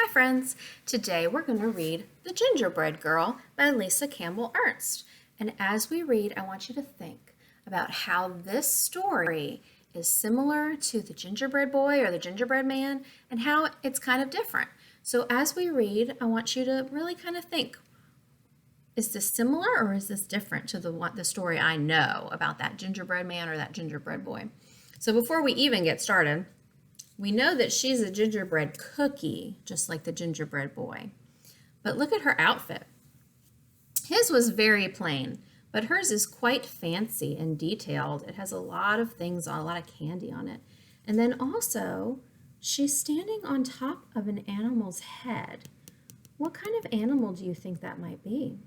friends! Today we're going to read The Gingerbread Girl by Lisa Campbell Ernst. And as we read, I want you to think about how this story is similar to the Gingerbread Boy or the Gingerbread Man and how it's kind of different. So as we read, I want you to really kind of think, is this similar or is this different to the story I know about that Gingerbread Man or that Gingerbread Boy? So before we even get started, we know that she's a gingerbread cookie, just like the gingerbread boy. But look at her outfit. His was very plain, but hers is quite fancy and detailed. It has a lot of things, a lot of candy on it. And then also, she's standing on top of an animal's head. What kind of animal do you think that might be?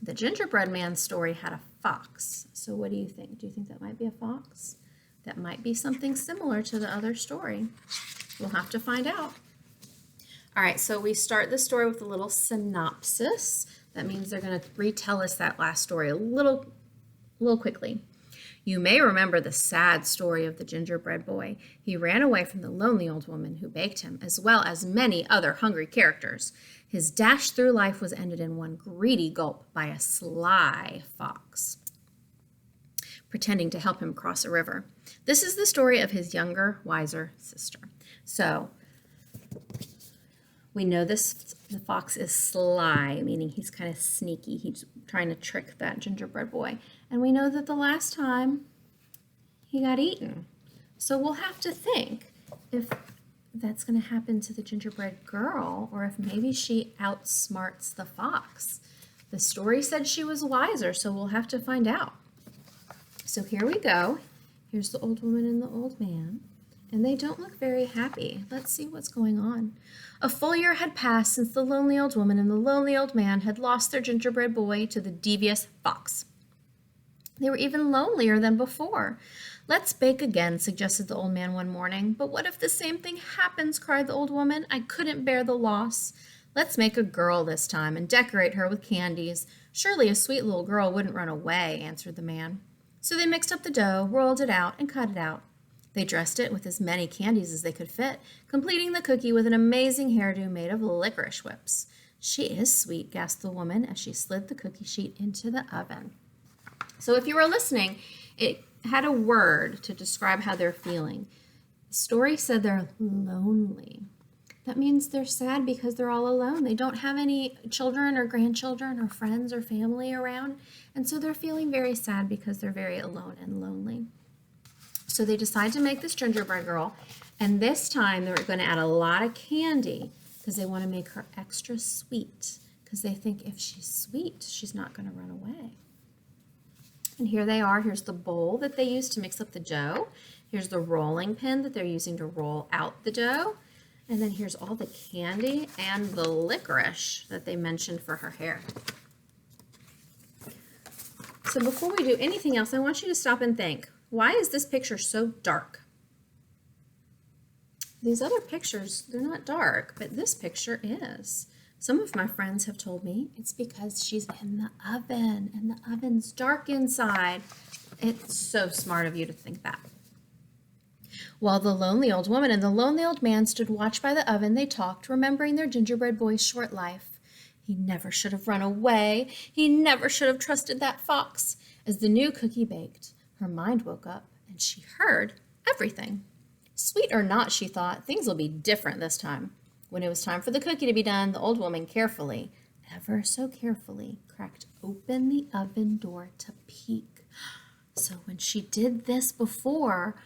The Gingerbread Man story had a fox. So what do you think? Do you think that might be a fox? That might be something similar to the other story. We'll have to find out. All right, so we start the story with a little synopsis. That means they're going to retell us that last story a little quickly. You may remember the sad story of the gingerbread boy. He ran away from the lonely old woman who baked him, as well as many other hungry characters. His dash through life was ended in one greedy gulp by a sly fox, pretending to help him cross a river. This is the story of his younger, wiser sister. So we know the fox is sly, meaning he's kind of sneaky. He's trying to trick that gingerbread boy. And we know that the last time he got eaten. So we'll have to think if that's going to happen to the gingerbread girl or if maybe she outsmarts the fox. The story said she was wiser, so we'll have to find out. So here we go. Here's the old woman and the old man, and they don't look very happy. Let's see what's going on. A full year had passed since the lonely old woman and the lonely old man had lost their gingerbread boy to the devious fox. They were even lonelier than before. Let's bake again, suggested the old man one morning. But what if the same thing happens, cried the old woman. I couldn't bear the loss. Let's make a girl this time and decorate her with candies. Surely a sweet little girl wouldn't run away, answered the man. So they mixed up the dough, rolled it out, and cut it out. They dressed it with as many candies as they could fit, completing the cookie with an amazing hairdo made of licorice whips. She is sweet, gasped the woman as she slid the cookie sheet into the oven. So if you were listening, it had a word to describe how they're feeling. The story said they're lonely. That means they're sad because they're all alone. They don't have any children or grandchildren or friends or family around. And so they're feeling very sad because they're very alone and lonely. So they decide to make this gingerbread girl. And this time they're going to add a lot of candy because they want to make her extra sweet. Because they think if she's sweet, she's not going to run away. And here they are. Here's the bowl that they use to mix up the dough. Here's the rolling pin that they're using to roll out the dough. And then here's all the candy and the licorice that they mentioned for her hair. So before we do anything else, I want you to stop and think, why is this picture so dark? These other pictures, they're not dark, but this picture is. Some of my friends have told me it's because she's in the oven and the oven's dark inside. It's so smart of you to think that. While the lonely old woman and the lonely old man stood watch by the oven, they talked, remembering their gingerbread boy's short life. He never should have run away. He never should have trusted that fox. As the new cookie baked, her mind woke up and she heard everything. Sweet or not, she thought, things will be different this time. When it was time for the cookie to be done, the old woman carefully, ever so carefully, cracked open the oven door to peek. So when she did this before,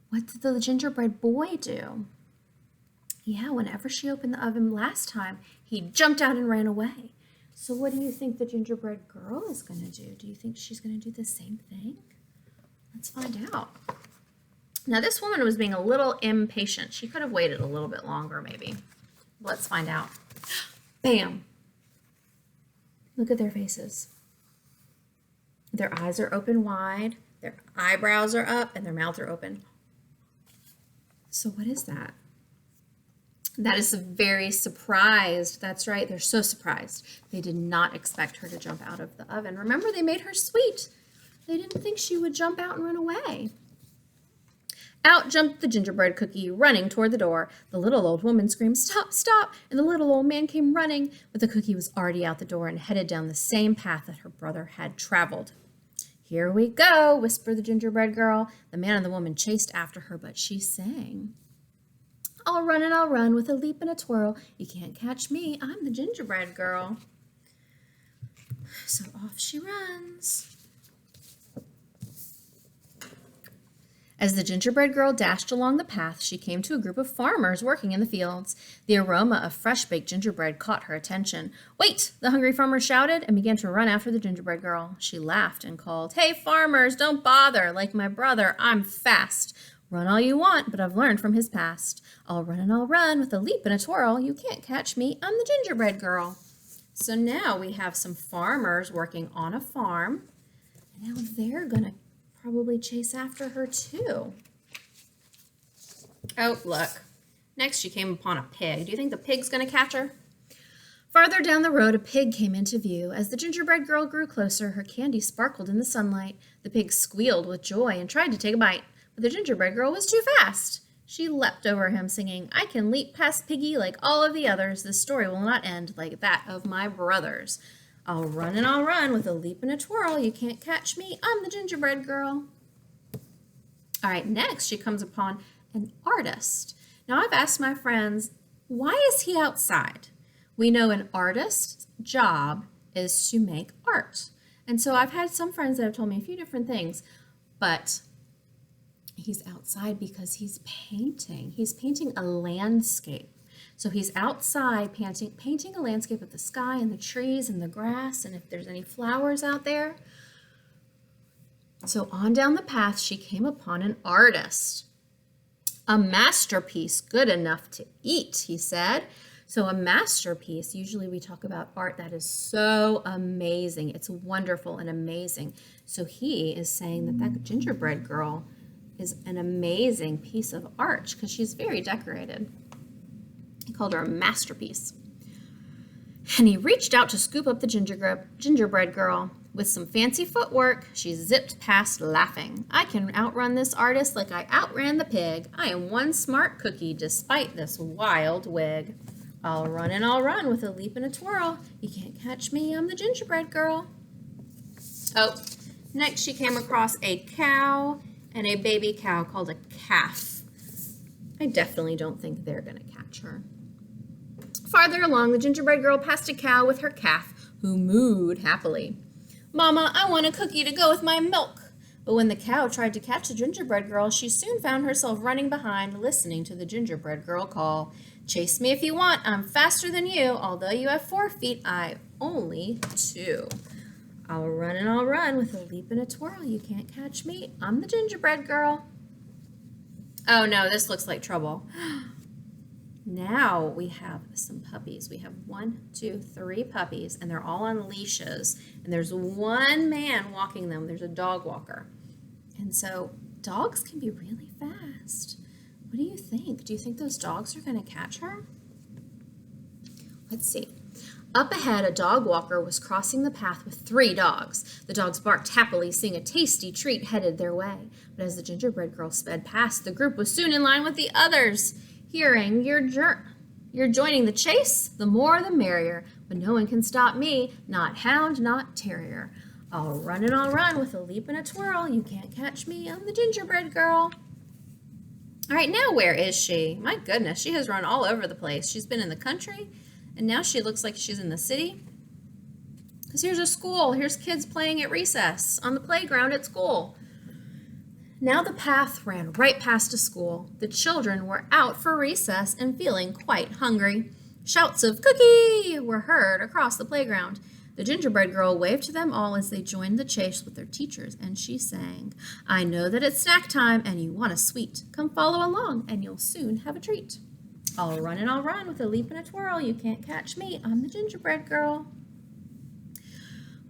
what did the gingerbread boy do? Yeah, whenever she opened the oven last time, he jumped out and ran away. So what do you think the gingerbread girl is going to do? Do you think she's going to do the same thing? Let's find out. Now, this woman was being a little impatient. She could have waited a little bit longer, maybe. Let's find out. Bam! Look at their faces. Their eyes are open wide, their eyebrows are up, and their mouths are open. So what is that? That is very surprised. That's right. They're so surprised. They did not expect her to jump out of the oven. Remember, they made her sweet. They didn't think she would jump out and run away. Out jumped the gingerbread cookie, running toward the door. The little old woman screamed, "Stop, stop!" And the little old man came running, but the cookie was already out the door and headed down the same path that her brother had traveled. "Here we go," whispered the gingerbread girl. The man and the woman chased after her, but she sang, "I'll run and I'll run with a leap and a twirl. You can't catch me, I'm the gingerbread girl." So off she runs. As the gingerbread girl dashed along the path, she came to a group of farmers working in the fields. The aroma of fresh-baked gingerbread caught her attention. "Wait!" the hungry farmer shouted and began to run after the gingerbread girl. She laughed and called, "Hey, farmers, don't bother. Like my brother, I'm fast. Run all you want, but I've learned from his past. I'll run and I'll run with a leap and a twirl. You can't catch me, I'm the gingerbread girl." So now we have some farmers working on a farm. And now they're going to probably chase after her too. Oh, look. Next she came upon a pig. Do you think the pig's going to catch her? Farther down the road, a pig came into view. As the gingerbread girl grew closer, her candy sparkled in the sunlight. The pig squealed with joy and tried to take a bite, but the gingerbread girl was too fast. She leapt over him, singing, "I can leap past Piggy like all of the others. This story will not end like that of my brothers. I'll run and I'll run with a leap and a twirl. You can't catch me, I'm the gingerbread girl." All right, next she comes upon an artist. Now I've asked my friends, why is he outside? We know an artist's job is to make art. And so I've had some friends that have told me a few different things, but he's outside because he's painting. He's painting a landscape. So he's outside painting a landscape of the sky and the trees and the grass and if there's any flowers out there. So on down the path, she came upon an artist. "A masterpiece good enough to eat," he said. So a masterpiece, usually we talk about art that is so amazing. It's wonderful and amazing. So he is saying that that gingerbread girl is an amazing piece of art because she's very decorated. He called her a masterpiece. And he reached out to scoop up the gingerbread girl. With some fancy footwork, she zipped past laughing. "I can outrun this artist like I outran the pig. I am one smart cookie despite this wild wig. I'll run and I'll run with a leap and a twirl. You can't catch me, I'm the gingerbread girl." Oh, next she came across a cow and a baby cow called a calf. I definitely don't think they're going to catch her. Farther along, the gingerbread girl passed a cow with her calf, who mooed happily. "Mama, I want a cookie to go with my milk." But when the cow tried to catch the gingerbread girl, she soon found herself running behind, listening to the gingerbread girl call, "Chase me if you want, I'm faster than you. Although you have 4 feet, I've only 2. I'll run and I'll run with a leap and a twirl. You can't catch me, I'm the gingerbread girl." Oh no, this looks like trouble. Now we have some puppies. We have 1, 2, 3 puppies, and they're all on leashes. And there's one man walking them. There's a dog walker. And so dogs can be really fast. What do you think? Do you think those dogs are going to catch her? Let's see. Up ahead, a dog walker was crossing the path with 3 dogs. The dogs barked happily, seeing a tasty treat headed their way. But as the gingerbread girl sped past, the group was soon in line with the others. Hearing you're joining the chase, the more the merrier. But no one can stop me, not hound, not terrier. I'll run and I'll run with a leap and a twirl. You can't catch me, I'm the gingerbread girl. All right, now where is she? My goodness, she has run all over the place. She's been in the country, and now she looks like she's in the city. Because here's a school. Here's kids playing at recess on the playground at school. Now the path ran right past a school. The children were out for recess and feeling quite hungry. Shouts of "Cookie!" were heard across the playground. The gingerbread girl waved to them all as they joined the chase with their teachers, and she sang, "I know that it's snack time and you want a sweet. Come follow along and you'll soon have a treat. I'll run and I'll run with a leap and a twirl. You can't catch me, I'm the gingerbread girl."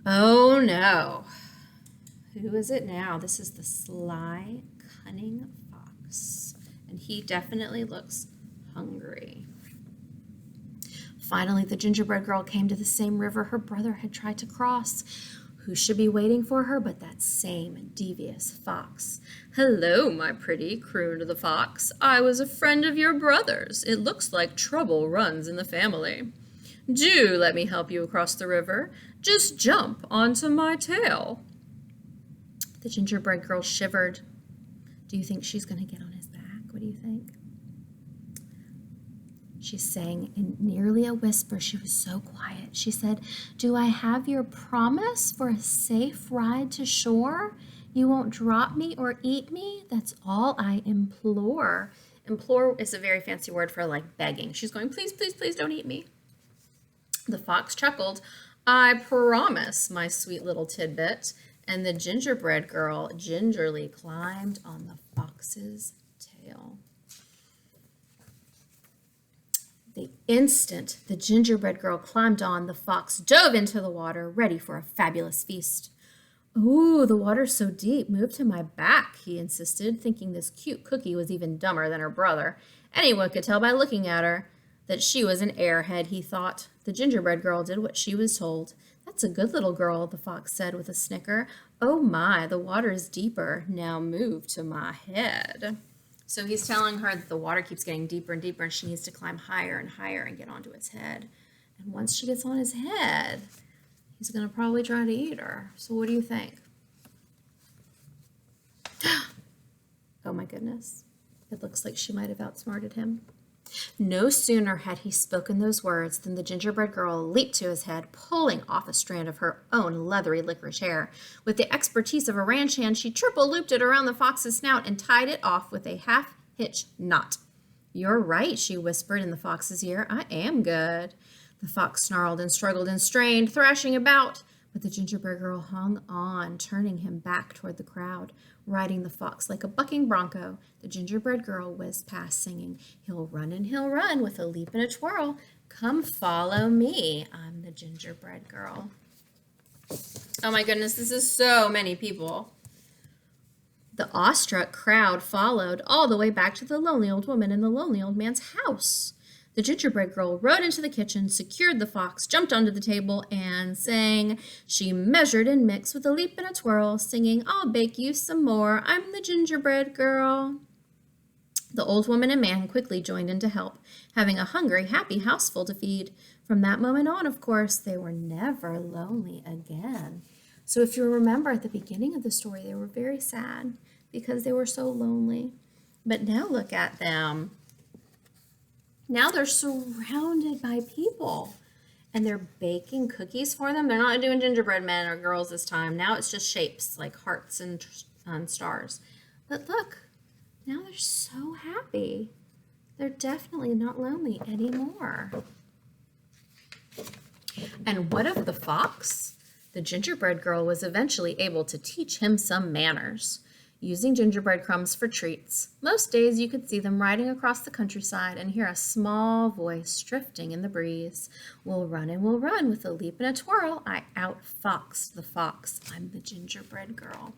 Oh no. Who is it now? This is the sly, cunning fox, and he definitely looks hungry. Finally, the gingerbread girl came to the same river her brother had tried to cross. Who should be waiting for her but that same devious fox? "Hello, my pretty," crooned the fox. "I was a friend of your brother's. It looks like trouble runs in the family. Do let me help you across the river. Just jump onto my tail." The gingerbread girl shivered. Do you think she's going to get on his back? What do you think? She sang in nearly a whisper. She was so quiet. She said, "Do I have your promise for a safe ride to shore? You won't drop me or eat me? That's all I implore." Implore is a very fancy word for like begging. She's going, "Please, please, please don't eat me." The fox chuckled. "I promise, my sweet little tidbit." And the gingerbread girl gingerly climbed on the fox's tail. The instant the gingerbread girl climbed on, the fox dove into the water, ready for a fabulous feast. "Ooh, the water's so deep. Move to my back," he insisted, thinking this cute cookie was even dumber than her brother. Anyone could tell by looking at her that she was an airhead, he thought. The gingerbread girl did what she was told. "That's a good little girl," the fox said with a snicker. "Oh my, the water's deeper. Now move to my head." So he's telling her that the water keeps getting deeper and deeper and she needs to climb higher and higher and get onto its head. And once she gets on his head, he's going to probably try to eat her. So what do you think? Oh my goodness. It looks like she might have outsmarted him. No sooner had he spoken those words than the gingerbread girl leaped to his head, pulling off a strand of her own leathery licorice hair. With the expertise of a ranch hand, she triple-looped it around the fox's snout and tied it off with a half-hitch knot. "You're right," she whispered in the fox's ear. "I am good." The fox snarled and struggled and strained, thrashing about, but the gingerbread girl hung on, turning him back toward the crowd. Riding the fox like a bucking bronco, the gingerbread girl whizzed past, singing, "He'll run and he'll run with a leap and a twirl. Come follow me. I'm the gingerbread girl." Oh my goodness, this is so many people. The awestruck crowd followed all the way back to the lonely old woman and the lonely old man's house. The gingerbread girl rode into the kitchen, secured the fox, jumped onto the table, and sang. She measured and mixed with a leap and a twirl, singing, "I'll bake you some more. I'm the gingerbread girl." The old woman and man quickly joined in to help, having a hungry, happy houseful to feed. From that moment on, of course, they were never lonely again. So if you remember at the beginning of the story, they were very sad because they were so lonely. But now look at them. Now they're surrounded by people and they're baking cookies for them. They're not doing gingerbread men or girls this time. Now it's just shapes like hearts and stars. But look, now they're so happy. They're definitely not lonely anymore. And what of the fox? The gingerbread girl was eventually able to teach him some manners. Using gingerbread crumbs for treats. Most days you could see them riding across the countryside and hear a small voice drifting in the breeze. "We'll run and we'll run with a leap and a twirl. I outfoxed the fox. I'm the gingerbread girl."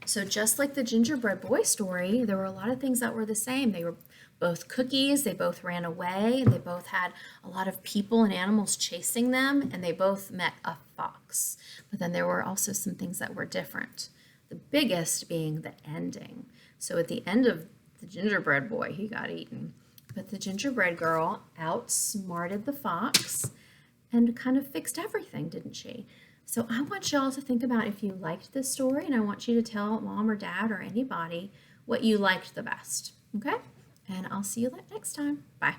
So just like the gingerbread boy story, there were a lot of things that were the same. They were both cookies, they both ran away, and they both had a lot of people and animals chasing them, and they both met a fox. But then there were also some things that were different. The biggest being the ending. So at the end of the gingerbread boy, he got eaten. But the gingerbread girl outsmarted the fox and kind of fixed everything, didn't she? So I want y'all to think about if you liked this story, and I want you to tell mom or dad or anybody what you liked the best, okay? And I'll see you next time. Bye.